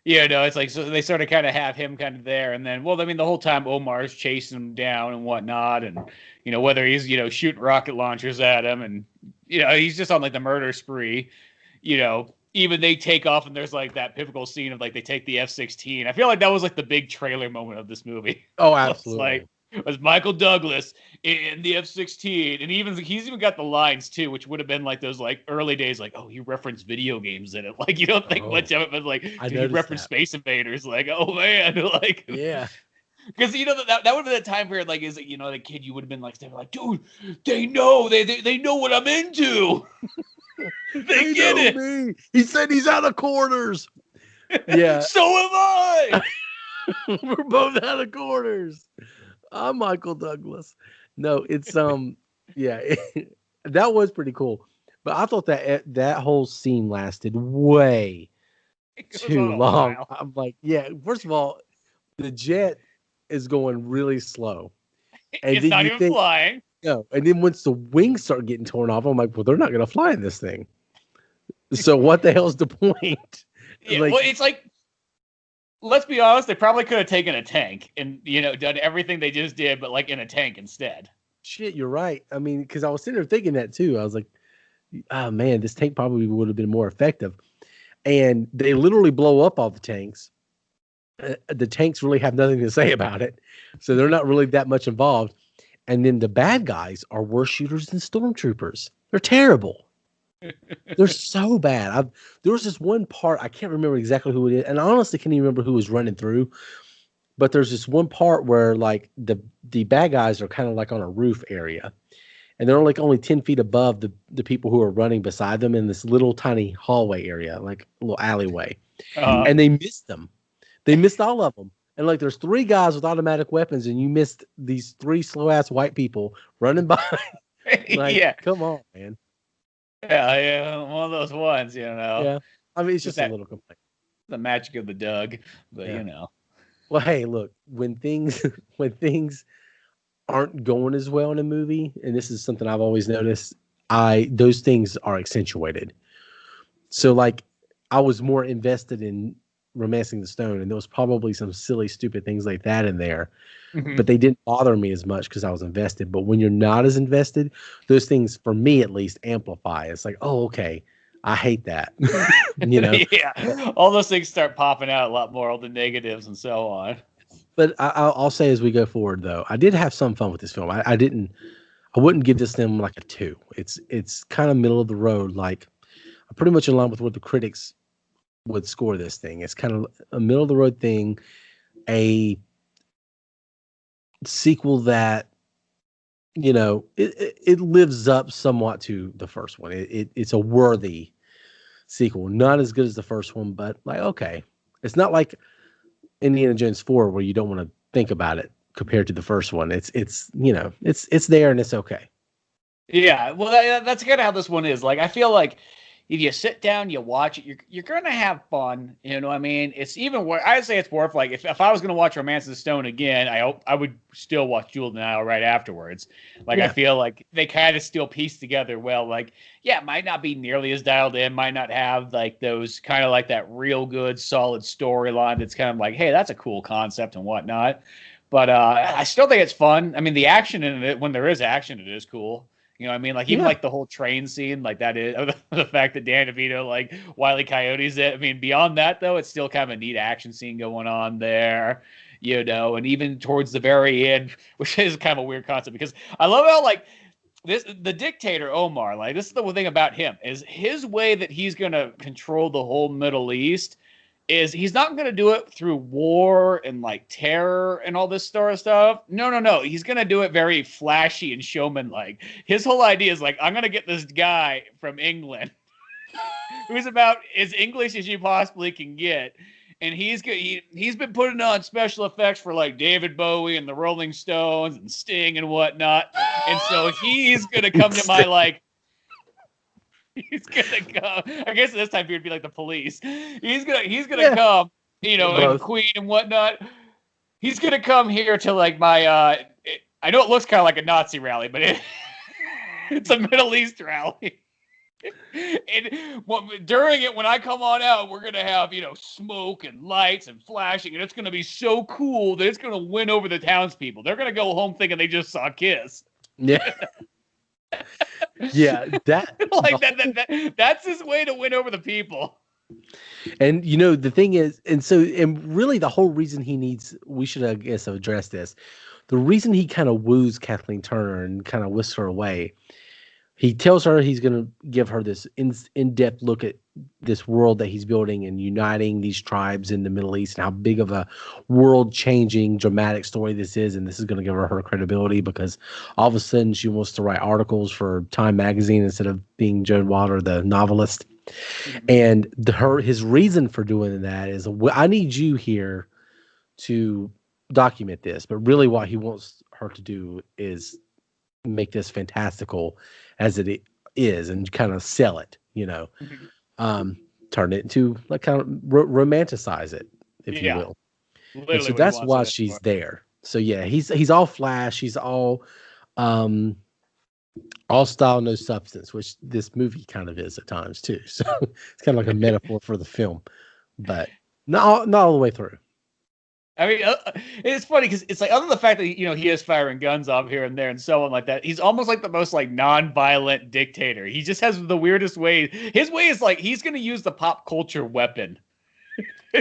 Speaker 3: Yeah, no, it's like, so they sort of kind of have him kind of there. And then, well, I mean, the whole time Omar's chasing him down and whatnot. And, you know, whether he's, you know, shooting rocket launchers at him and, you know, he's just on like the murder spree, you know, even they take off and there's like that pivotal scene of like they take the F-16. I feel like that was like the big trailer moment of this movie.
Speaker 2: Oh, absolutely.
Speaker 3: Like, it was Michael Douglas in the F-16, and he's even got the lines too, which would have been like those like early days, like, oh, he referenced video games in it. Like, you don't think much of it, but like, did he reference Space Invaders? Like, oh man, like,
Speaker 2: yeah.
Speaker 3: Because you know that would have been a time period, like, is it, you know, the kid you would have been like, dude, they know what I'm into. they get it.
Speaker 2: Me. He said he's out of quarters. Yeah.
Speaker 3: So am I.
Speaker 2: We're both out of quarters. I'm Michael Douglas. No, it's yeah, that was pretty cool. But I thought that whole scene lasted way too long. I'm like, yeah. First of all, the jet is going really slow.
Speaker 3: And it's not even flying.
Speaker 2: No, and then once the wings start getting torn off, I'm like, well, they're not going to fly in this thing. So what the hell's the point?
Speaker 3: Yeah, like, well, it's like, let's be honest, they probably could have taken a tank and, you know, done everything they just did, but like in a tank instead.
Speaker 2: Shit, you're right. I mean, because I was sitting there thinking that too. I was like, oh man, this tank probably would have been more effective. And they literally blow up all the tanks. The tanks really have nothing to say about it. So they're not really that much involved. And then the bad guys are worse shooters than stormtroopers. They're terrible. They're so bad. There was this one part, I can't remember exactly who it is, and I honestly can't even remember who was running through. But there's this one part where like the bad guys are kind of like on a roof area, and they're like only 10 feet above the people who are running beside them in this little tiny hallway area, like a little alleyway. And they missed them. They missed all of them. And like there's 3 guys with automatic weapons, and you missed these 3 slow ass white people running by. Like, yeah, come on, man.
Speaker 3: Yeah, one of those ones, you know.
Speaker 2: Yeah, I mean, it's just a little complaint.
Speaker 3: The magic of the Doug, but you know.
Speaker 2: Well, hey, look, when things aren't going as well in a movie, and this is something I've always noticed, those things are accentuated. So, like, I was more invested in Romancing the Stone, and there was probably some silly, stupid things like that in there. But they didn't bother me as much because I was invested. But when you're not as invested, those things, for me at least, amplify. It's like, oh, okay, I hate that. You know?
Speaker 3: Yeah, all those things start popping out a lot more, all the negatives and so on.
Speaker 2: But I'll say as we go forward, though, I did have some fun with this film. I wouldn't give this film like a 2. It's kind of middle of the road. Like, I'm pretty much in line with what the critics would score this thing. It's kind of a middle of the road thing, a sequel that, you know, it lives up somewhat to the first one. It's a worthy sequel, not as good as the first one, but like, okay, it's not like Indiana Jones 4 where you don't want to think about it compared to the first one. It's you know, it's there and it's okay.
Speaker 3: Yeah, well, that's kind of how this one is. Like, I feel like if you sit down, you watch it, you're gonna have fun. You know what I mean? It's even worth. I'd say it's worth, like, if I was gonna watch Romance of the Stone again, I would still watch Jewel of the Nile right afterwards. Like, yeah. I feel like they kind of still piece together well. Like, yeah, it might not be nearly as dialed in, might not have like those kind of like that real good solid storyline that's kind of like, hey, that's a cool concept and whatnot. But I still think it's fun. I mean, the action in it, when there is action, it is cool. You know what I mean? Like, even like the whole train scene, like that is the fact that Dan DeVito, like, Wile E. Coyote's it. I mean, beyond that, though, it's still kind of a neat action scene going on there, you know, and even towards the very end, which is kind of a weird concept because I love how, like, the dictator, Omar, like, this is the thing about him, is his way that he's going to control the whole Middle East is he's not going to do it through war and like terror and all this sort of stuff. No. He's going to do it very flashy and showman-like. His whole idea is like, I'm going to get this guy from England who's about as English as you possibly can get. And he's been putting on special effects for like David Bowie and the Rolling Stones and Sting and whatnot. And so he's going to come to my like, he's gonna come. I guess this time period would be like the police. He's gonna come, and Queen and whatnot. He's gonna come here to like my. I know it looks kind of like a Nazi rally, but it's a Middle East rally. And during it, when I come on out, we're gonna have smoke and lights and flashing, and it's gonna be so cool that it's gonna win over the townspeople. They're gonna go home thinking they just saw Kiss.
Speaker 2: Yeah. Yeah,
Speaker 3: that's his way to win over the people.
Speaker 2: And the thing is, and really the whole reason we should, I guess, address this. The reason he kind of woos Kathleen Turner and kind of whisks her away, he tells her he's going to give her this in-depth look at this world that he's building and uniting these tribes in the Middle East and how big of a world-changing, dramatic story this is. And this is going to give her credibility because all of a sudden she wants to write articles for Time magazine instead of being Joan Wilder, the novelist. Mm-hmm. And his reason for doing that is, I need you here to document this. But really what he wants her to do is make this fantastical as it is and kind of sell it, mm-hmm. Turn it into like kind of romanticize it, if you will. So that's why she's there. So yeah, he's all flash. He's all style, no substance, which this movie kind of is at times too. So it's kind of like a metaphor for the film, but not all the way through.
Speaker 3: I mean, it's funny because it's like, other than the fact that he is firing guns off here and there and so on like that, he's almost like the most like non-violent dictator. He just has the weirdest way. His way is like he's going to use the pop culture weapon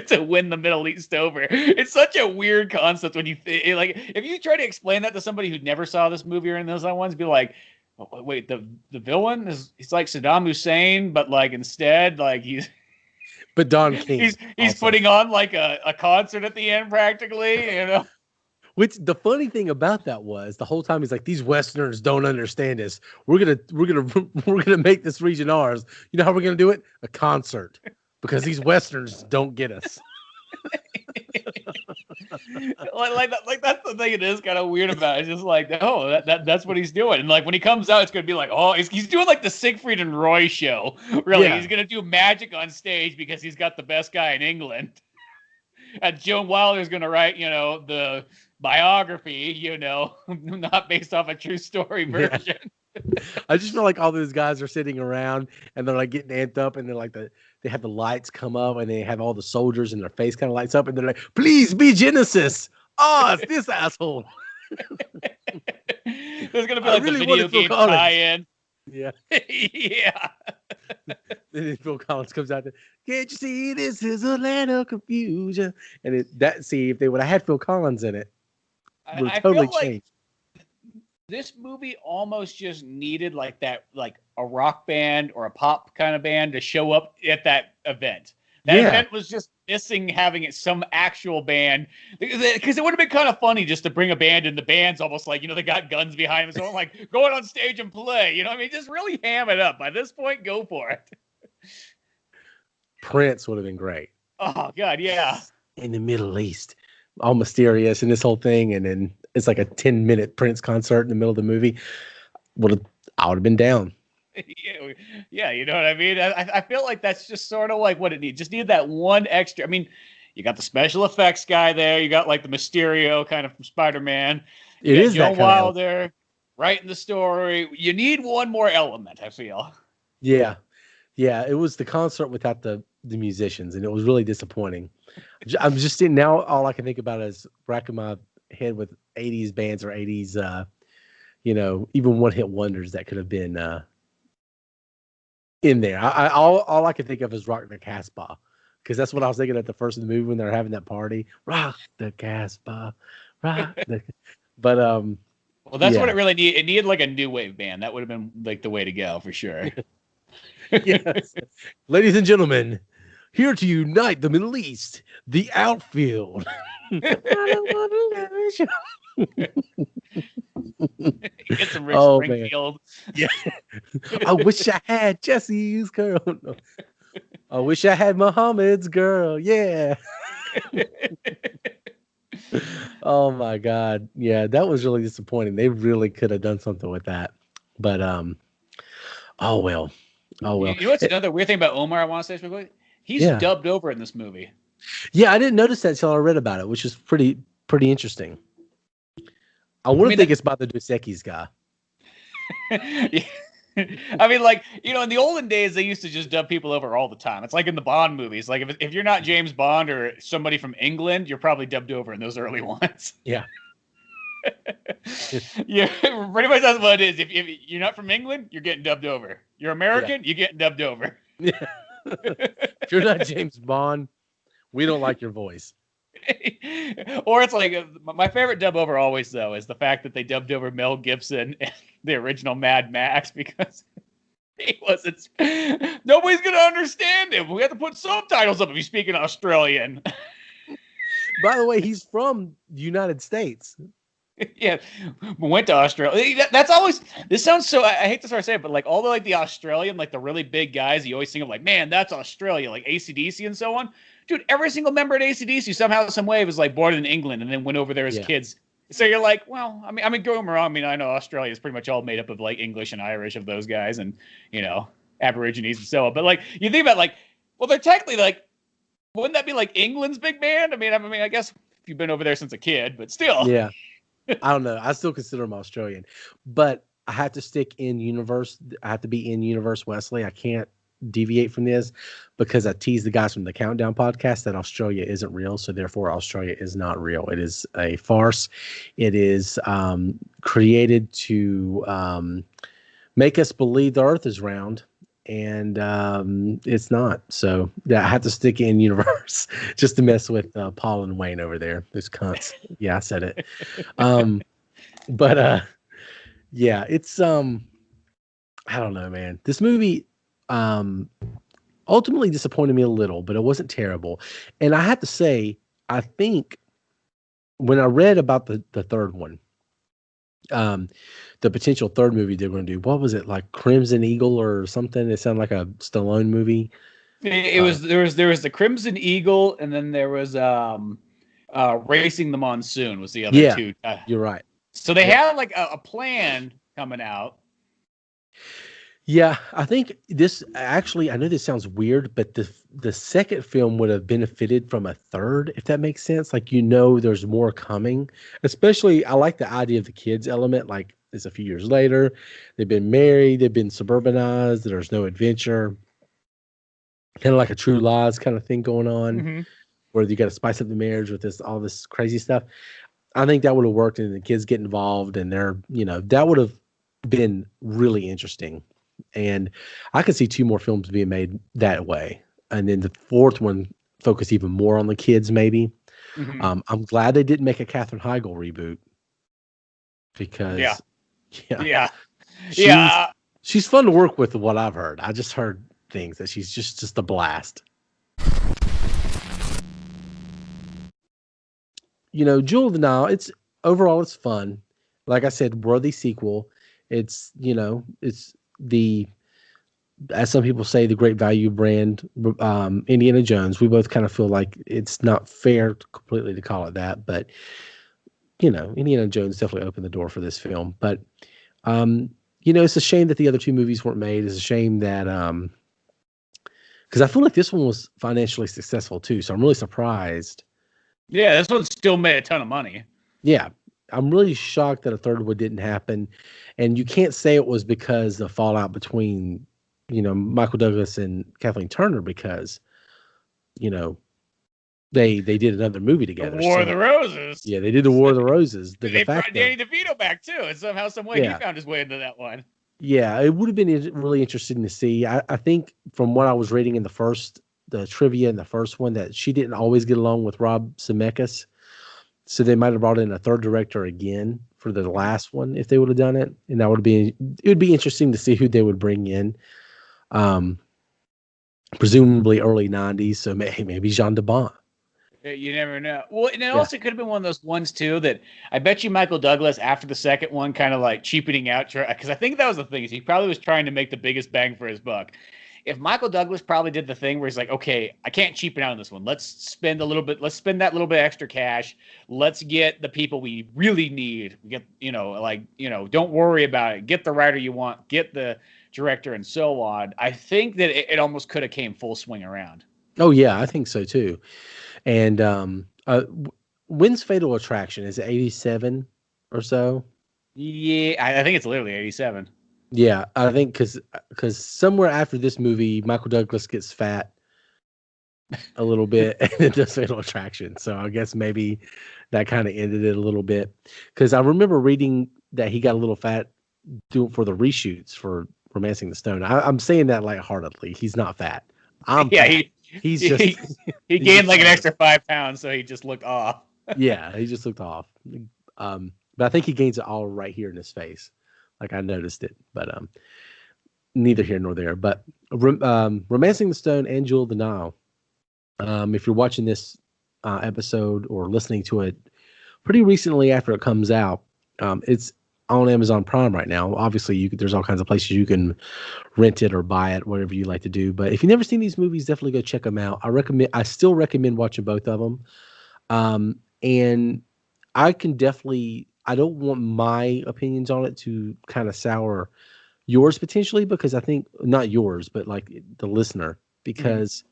Speaker 3: to win the Middle East over. It's such a weird concept when you like if you try to explain that to somebody who never saw this movie or in those other ones, be like, oh, wait, the villain he's like Saddam Hussein, but like instead like he's.
Speaker 2: But Don King.
Speaker 3: He's putting on like a concert at the end, practically,
Speaker 2: Which the funny thing about that was the whole time he's like, these Westerners don't understand us. We're gonna make this region ours. You know how we're gonna do it? A concert, because these Westerners don't get us.
Speaker 3: like that's the thing it is kind of weird about it. It's just like, oh, that's what he's doing. And like when he comes out, it's gonna be like, oh, he's doing like the Siegfried and Roy show. Really, yeah. He's gonna do magic on stage because he's got the best guy in England. And Joan Wilder's gonna write, the biography, not based off a true story version. Yeah.
Speaker 2: I just feel like all those guys are sitting around and they're like getting amped up and they're like they have the lights come up and they have all the soldiers and their face kind of lights up and they're like, please be Genesis. Oh, it's this asshole.
Speaker 3: There's gonna be like the video game tie-in.
Speaker 2: Yeah.
Speaker 3: Yeah.
Speaker 2: Then Phil Collins comes out there. Can't you see this is a land of confusion? And if they would have had Phil Collins in it, would have totally changed.
Speaker 3: This movie almost just needed like that, like a rock band or a pop kind of band to show up at that event. That event was just missing having some actual band, because it would have been kind of funny just to bring a band in. The band's almost like, they got guns behind them. So I'm like, going on stage and play, I mean, just really ham it up. By this point, go for it.
Speaker 2: Prince would have been great.
Speaker 3: Oh God. Yeah.
Speaker 2: In the Middle East, all mysterious and this whole thing. And then it's like a 10-minute Prince concert in the middle of the movie. I would have been down.
Speaker 3: Yeah, you know what I mean? I feel like that's just sort of like what it needs. Just need that one extra. I mean, you got the special effects guy there. You got like the Mysterio kind of from Spider-Man.
Speaker 2: It is
Speaker 3: Joan Wilder writing the story. You need one more element, I feel.
Speaker 2: Yeah. Yeah, it was the concert without the musicians, and it was really disappointing. I'm just sitting now, all I can think about is racking my head with 80s bands or 80s, even one-hit wonders that could have been in there. All I can think of is Rock the Casbah, because that's what I was thinking at the first of the movie when they were having that party. Rock the Casbah, but
Speaker 3: well, that's what it really needed. It needed like a new wave band. That would have been like the way to go for sure.
Speaker 2: Yes, ladies and gentlemen, here to unite the Middle East, the outfield. I don't want to lose you.
Speaker 3: Get some Rick
Speaker 2: Oh,
Speaker 3: Springfield.
Speaker 2: Yeah. I wish I had Jesse's girl. No. I wish I had Muhammad's girl. Yeah. Oh my God. Yeah, that was really disappointing. They really could have done something with that. But oh well. Oh well.
Speaker 3: You know what's another weird thing about Omar I want to say quickly? He's
Speaker 2: Yeah.
Speaker 3: dubbed over in this movie.
Speaker 2: Yeah, I didn't notice that until I read about it, which is pretty interesting. I want to think it's by the Dos Equis guy.
Speaker 3: Yeah. I mean, like, you know, in the olden days, they used to just dub people over all the time. It's like in the Bond movies. Like, if you're not James Bond or somebody from England, you're probably dubbed over in those early ones.
Speaker 2: Yeah.
Speaker 3: Yeah, pretty much that's what it is. If you're not from England, you're getting dubbed over. You're American, you're getting dubbed over.
Speaker 2: Yeah. If you're not James Bond, we don't like your voice.
Speaker 3: Or it's like my favorite dub over always though is the fact that they dubbed over Mel Gibson and the original Mad Max because he wasn't. Nobody's gonna understand him. We have to put subtitles up if he's speaking Australian.
Speaker 2: By the way, he's from the United States.
Speaker 3: Yeah, went to Australia. That's always. This sounds so. I hate to start saying it, but like all the Australian, like the really big guys, you always think of like, man, that's Australia, like AC/DC and so on. Dude, every single member at AC/DC somehow, some way was like born in England and then went over there as kids. So you're like, well, I mean, don't get me wrong. I mean, I know Australia is pretty much all made up of like English and Irish of those guys, and you know, Aborigines and so on. But like, you think about like, well, they're technically like, wouldn't that be like England's big band? I mean, I guess if you've been over there since a kid, but still.
Speaker 2: Yeah. I don't know. I still consider him Australian, but I have to stick in universe. I have to be in universe Wesley. I can't deviate from this because I tease the guys from the Countdown podcast that Australia isn't real. So therefore Australia is not real. It is a farce. It is created to make us believe the earth is round. And it's not. So yeah, I have to stick in universe just to mess with Paul and Wayne over there. Those cunts. Yeah, I said it. But yeah, it's I don't know, man. This movie ultimately disappointed me a little, but it wasn't terrible. And I have to say, I think when I read about the third one, the potential third movie they're going to do, what was it, like Crimson Eagle or something? It sounded like a Stallone movie.
Speaker 3: It was there was the Crimson Eagle, and then there was Racing the Monsoon was the other two.
Speaker 2: You're right.
Speaker 3: So they had like a plan coming out.
Speaker 2: Yeah, I think this actually, I know this sounds weird, but the second film would have benefited from a third, if that makes sense. Like, you know, there's more coming. Especially, I like the idea of the kids element. Like, it's a few years later, they've been married, they've been suburbanized, there's no adventure. Kind of like a True Lies kind of thing going on, where you got to spice up the marriage with all this crazy stuff. I think that would have worked, and the kids get involved, and they're, you know, that would have been really interesting. And I could see 2 more films being made that way. And then the fourth one focus even more on the kids, maybe. I'm glad they didn't make a Katherine Heigl reboot because she's fun to work with, what I've heard. I just heard things that she's just a blast. You know, Jewel of the Nile, it's fun. Like I said, worthy sequel. It's, you know, it's as some people say, the great value brand, Indiana Jones. We both kind of feel like it's not fair completely to call it that, but you know, Indiana Jones definitely opened the door for this film. But you know, it's a shame that the other 2 movies weren't made. It's a shame that because I feel like this one was financially successful too. So I'm really surprised.
Speaker 3: Yeah, this one still made a ton of money.
Speaker 2: Yeah. I'm really shocked that a third one didn't happen. And you can't say it was because of fallout between, you know, Michael Douglas and Kathleen Turner, because, you know, they did another movie together.
Speaker 3: The War of the Roses.
Speaker 2: Yeah, they did the War of the Roses.
Speaker 3: They brought Danny DeVito back too, and somehow, some way, he found his way into that one.
Speaker 2: Yeah, it would have been really interesting to see. I think from what I was reading in the trivia in the first one, that she didn't always get along with Rob Zemeckis. So they might have brought in a third director again for the last one if they would have done it, and it would be interesting to see who they would bring in. presumably early 90s. So maybe Jean de Bont.
Speaker 3: You never know. Well, and it
Speaker 2: Yeah.
Speaker 3: also could have been one of those ones too that I bet you Michael Douglas after the second one kind of like cheapening out, because I think that was the thing is he probably was trying to make the biggest bang for his buck. If Michael Douglas probably did the thing where he's like, okay, I can't cheapen out on this one. Let's spend that little bit extra cash. Let's get the people we really need. Get, don't worry about it. Get the writer you want, get the director and so on. I think that it almost could have came full swing around.
Speaker 2: Oh yeah, I think so too. And when's Fatal Attraction? Is it 87 or so?
Speaker 3: Yeah, I think it's literally 87.
Speaker 2: Yeah, I think because somewhere after this movie, Michael Douglas gets fat a little bit and it does Fatal Attraction. So I guess maybe that kind of ended it a little bit. Because I remember reading that he got a little fat for the reshoots for Romancing the Stone. I'm saying that lightheartedly. He's not fat. I'm fat. He's just
Speaker 3: he gained like an extra 5 pounds, so he just looked off.
Speaker 2: Yeah, he just looked off. But I think he gains it all right here in his face. Like I noticed it, but neither here nor there. But Romancing the Stone and Jewel of the Nile. If you're watching this episode or listening to it pretty recently after it comes out, it's on Amazon Prime right now. Obviously, there's all kinds of places you can rent it or buy it, whatever you like to do. But if you've never seen these movies, definitely go check them out. I still recommend watching both of them. And I can definitely. I don't want my opinions on it to kind of sour yours potentially, because I think not yours, but like the listener, because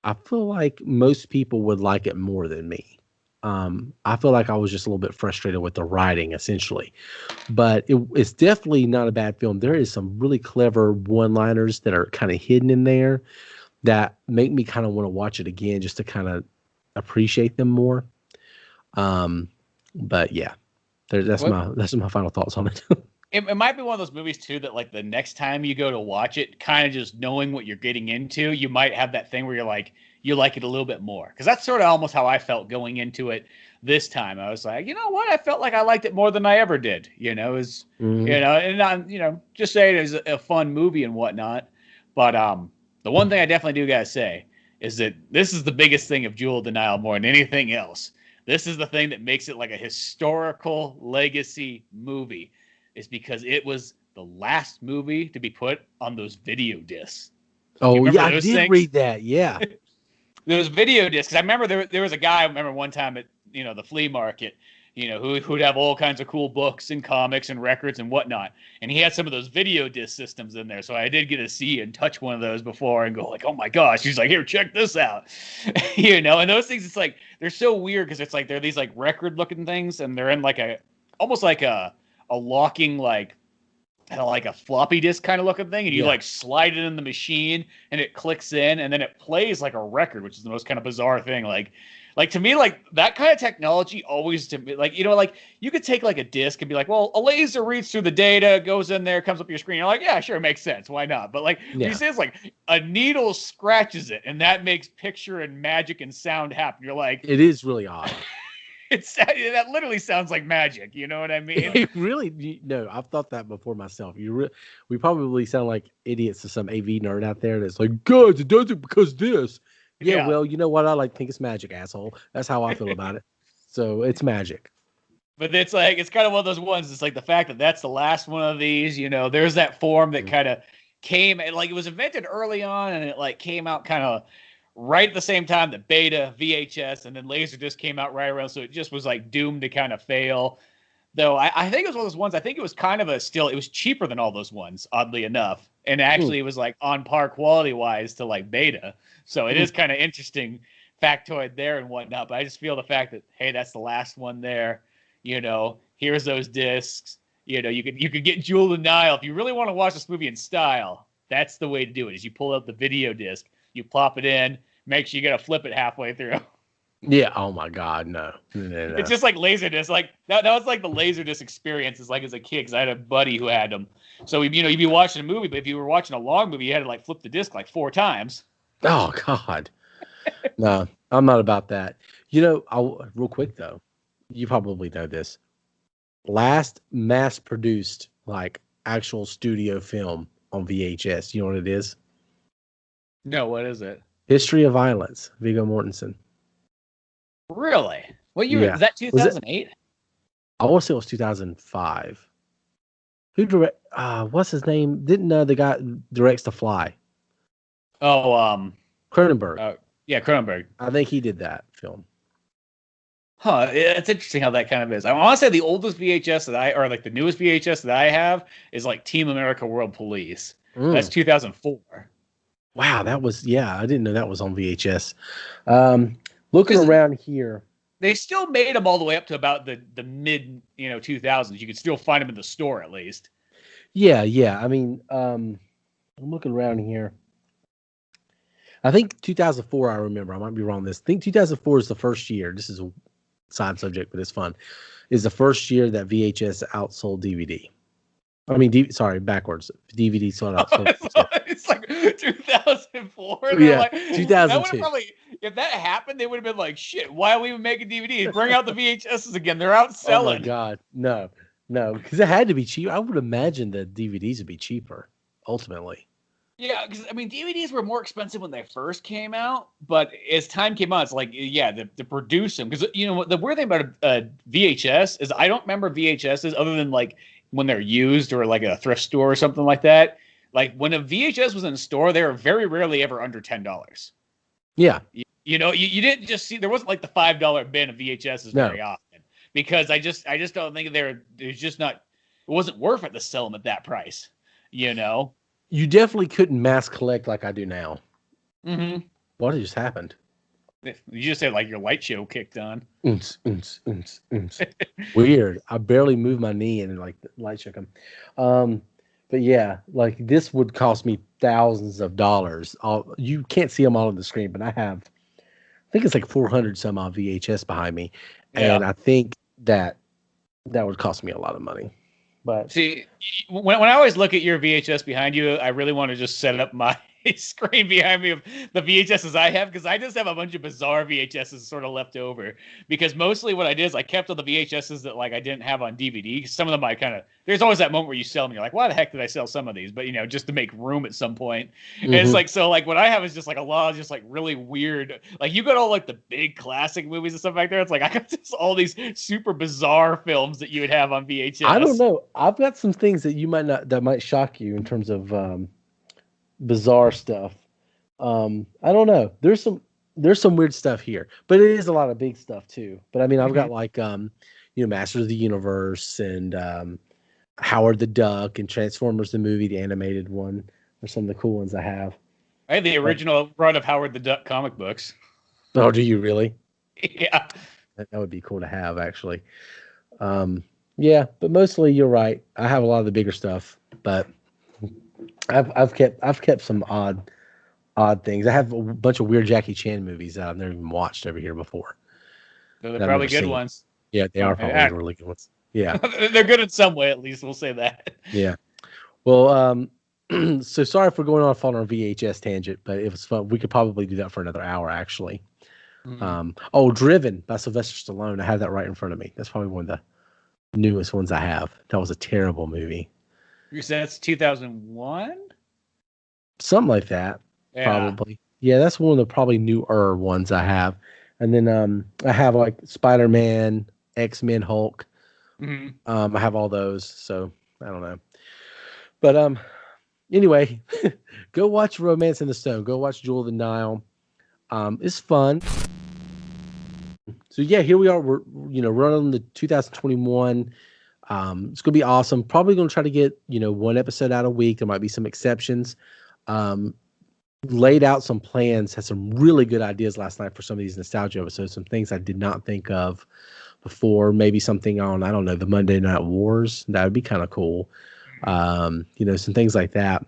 Speaker 2: I feel like most people would like it more than me. I feel like I was just a little bit frustrated with the writing essentially, but it's definitely not a bad film. There is some really clever one-liners that are kind of hidden in there that make me kind of want to watch it again just to kind of appreciate them more. But yeah. That's my final thoughts on it.
Speaker 3: It might be one of those movies too that like the next time you go to watch it, kind of just knowing what you're getting into, you might have that thing where you like it a little bit more, because that's sort of almost how I felt going into it this time. I was like, you know what, I felt like I liked it more than I ever did. And I'm just saying it was a fun movie and whatnot. But the one thing I definitely do gotta say is that this is the biggest thing of Jewel of the Nile more than anything else. This is the thing that makes it like a historical legacy movie, is because it was the last movie to be put on those video discs.
Speaker 2: Oh, yeah, I did read that. Yeah.
Speaker 3: Those video discs. I remember there was a guy, I remember one time at, the flea market, who'd have all kinds of cool books and comics and records and whatnot. And he had some of those video disc systems in there. So I did get to see and touch one of those before and go like, oh my gosh. He's like, here, check this out. And those things, it's like, they're so weird because it's like, they're these like record looking things and they're in like almost like a locking, like a floppy disk kind of looking thing. And you like slide it in the machine and it clicks in and then it plays like a record, which is the most kind of bizarre thing. Like to me, like that kind of technology always to me, like, like you could take like a disc and be like, well, a laser reads through the data, goes in there, comes up your screen. You're like, yeah, sure, it makes sense. Why not? But like you say, it's like a needle scratches it and that makes picture and magic and sound happen. You're like,
Speaker 2: it is really odd.
Speaker 3: That literally sounds like magic. You know what I mean?
Speaker 2: It really, no, I've thought that before myself. We probably sound like idiots to some AV nerd out there that's like, guys, it does it because this. Yeah, well, you know what? I like think it's magic, asshole. That's how I feel about it. So it's magic.
Speaker 3: But it's like, it's kind of one of those ones. It's like the fact that that's the last one of these, there's that form that kind of came and like it was invented early on and it like came out kind of right at the same time that Beta, VHS, and then Laserdisc came out right around. So it just was like doomed to kind of fail. Though I think it was one of those ones, I think it was kind of it was cheaper than all those ones, oddly enough. And actually it was like on par quality wise to like Beta. So it is kind of interesting factoid there and whatnot. But I just feel the fact that, hey, that's the last one there. Here's those discs. You could get Jewel of the Nile. If you really want to watch this movie in style, that's the way to do it, is you pull out the video disc, you plop it in, make sure you got to flip it halfway through.
Speaker 2: Yeah. Oh my God. No.
Speaker 3: It's just like Laserdisc. Like that was like the Laserdisc experience. Is like as a kid, because I had a buddy who had them. So you'd be watching a movie, but if you were watching a long movie, you had to like flip the disc like 4 times.
Speaker 2: Oh God. No, I'm not about that. Real quick though, you probably know this. Last mass-produced like actual studio film on VHS. You know what it is?
Speaker 3: No, what is it?
Speaker 2: History of Violence, Viggo Mortensen.
Speaker 3: Really? What year
Speaker 2: Yeah.
Speaker 3: is that? 2008?
Speaker 2: I want to say it was 2005. Who direct? What's his name? Didn't the guy directs The Fly?
Speaker 3: Oh,
Speaker 2: Cronenberg.
Speaker 3: yeah, Cronenberg.
Speaker 2: I think he did that film.
Speaker 3: Huh. It's interesting how that kind of is. I want to say the oldest VHS or like the newest VHS that I have is like Team America World Police. That's 2004.
Speaker 2: Wow, that was, I didn't know that was on VHS. Looking around here.
Speaker 3: They still made them all the way up to about the mid 2000s. You could still find them in the store at least.
Speaker 2: Yeah. I mean, I'm looking around here. I think 2004, I remember. I might be wrong on this. I think 2004 is the first year. This is a side subject, but it's fun. Is the first year that VHS outsold DVD. I mean, sorry, backwards. DVD sold out.
Speaker 3: It's like 2004.
Speaker 2: Yeah,
Speaker 3: like,
Speaker 2: 2002.
Speaker 3: If that happened, they would have been like, shit, why are we even making DVDs? Bring out the VHSs again. They're outselling.
Speaker 2: Oh, my God. No, because it had to be cheap. I would imagine that DVDs would be cheaper, ultimately.
Speaker 3: Yeah, because, I mean, DVDs were more expensive when they first came out, but as time came on, it's like, to produce them. Because, the weird thing about a VHS is I don't remember VHSs other than, like, when they're used or, like, a thrift store or something like that. Like, when a VHS was in a store, they were very rarely ever under $10.
Speaker 2: Yeah.
Speaker 3: You didn't just see, there wasn't, like, the $5 bin of VHSs very often. Because I just don't think there's just not, it wasn't worth it to sell them at that price, You
Speaker 2: definitely couldn't mass collect like I do now.
Speaker 3: Mm-hmm.
Speaker 2: What just happened?
Speaker 3: You just said like your light show kicked on.
Speaker 2: Weird. I barely moved my knee and like the light shook them. But yeah, like this would cost me thousands of dollars. You can't see them all on the screen, but I think it's like 400 some odd VHS behind me, and I think that would cost me a lot of money. But
Speaker 3: see, when I always look at your VHS behind you, I really want to just set up my screen behind me of the VHSs I have, because I just have a bunch of bizarre VHSs sort of left over. Because mostly what I did is I kept all the VHSs that like I didn't have on DVD. Some of them I kind of, there's always that moment where you sell them, you're like, why the heck did I sell some of these? But just to make room at some point. And it's like, so like what I have is just like a lot of just like really weird, like you got all like the big classic movies and stuff like that. It's like I got just all these super bizarre films that you would have on VHS.
Speaker 2: I don't know. I've got some things that might shock you in terms of bizarre stuff. I don't know. There's some weird stuff here, but it is a lot of big stuff too. But I mean, I've got like Masters of the Universe and Howard the Duck and Transformers the movie, the animated one, are some of the cool ones I have.
Speaker 3: I had the original run of Howard the Duck comic books.
Speaker 2: Oh, do you really?
Speaker 3: Yeah.
Speaker 2: That would be cool to have, actually. Yeah, but mostly you're right. I have a lot of the bigger stuff, but I've kept some odd things. I have a bunch of weird Jackie Chan movies that I've never even watched over here before.
Speaker 3: They're probably good ones.
Speaker 2: Yeah, they are probably really good ones. Yeah.
Speaker 3: They're good in some way, at least. We'll say that.
Speaker 2: Yeah. Well, so sorry for going off on our VHS tangent, but it was fun. We could probably do that for another hour, actually. Mm-hmm. Driven by Sylvester Stallone. I have that right in front of me. That's probably one of the newest ones I have. That was a terrible movie.
Speaker 3: You said that's 2001?
Speaker 2: Something like that. Yeah. Probably. Yeah, that's one of the probably newer ones I have. And then I have like Spider-Man, X-Men, Hulk. Mm-hmm. I have all those, so I don't know. But anyway, go watch Romance in the Stone. Go watch Jewel of the Nile. It's fun. So yeah, here we are. We're running the 2021. It's gonna be awesome. Probably gonna try to get one episode out a week. There might be some exceptions. Laid out some plans. Had some really good ideas last night for some of these nostalgia episodes. Some things I did not think of before. Maybe something on the Monday Night Wars. That would be kind of cool. Some things like that.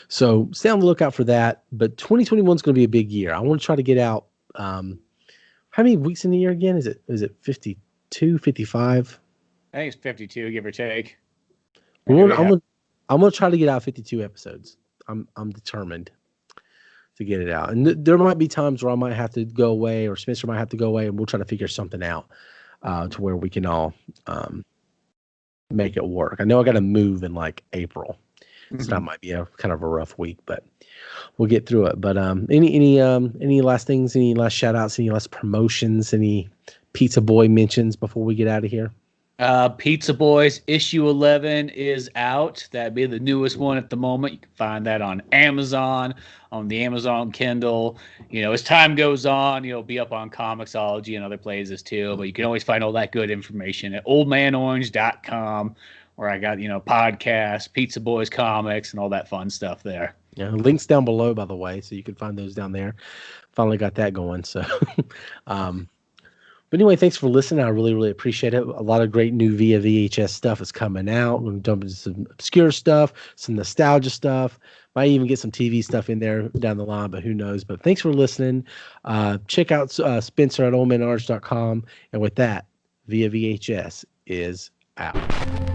Speaker 2: So stay on the lookout for that. But 2021 is going to be a big year. I want to try to get out. How many weeks in the year again? Is it 52, 55?
Speaker 3: I think it's 52, give or take.
Speaker 2: I'm gonna try to get out 52 episodes. I'm determined to get it out. And there might be times where I might have to go away, or Spencer might have to go away, and we'll try to figure something out to where we can all make it work. I know I got to move in like April, so that might be a kind of a rough week, but we'll get through it. But any last things, any last shout outs, any last promotions, any Pizza Boy mentions before we get out of here?
Speaker 3: Pizza Boys issue 11 is out. That'd be the newest one at the moment. You can find that on Amazon, on the Amazon Kindle. As time goes on, it'll be up on Comixology and other places too. But you can always find all that good information at oldmanorange.com, where I got, podcasts, Pizza Boys comics, and all that fun stuff there.
Speaker 2: Yeah, links down below, by the way, so you can find those down there. Finally got that going. So, but anyway, thanks for listening. I really, really appreciate it. A lot of great new Via VHS stuff is coming out. We're going to jump into some obscure stuff, some nostalgia stuff. Might even get some TV stuff in there down the line, but who knows? But thanks for listening. Check out Spencer at oldmanorange.com. And with that, Via VHS is out.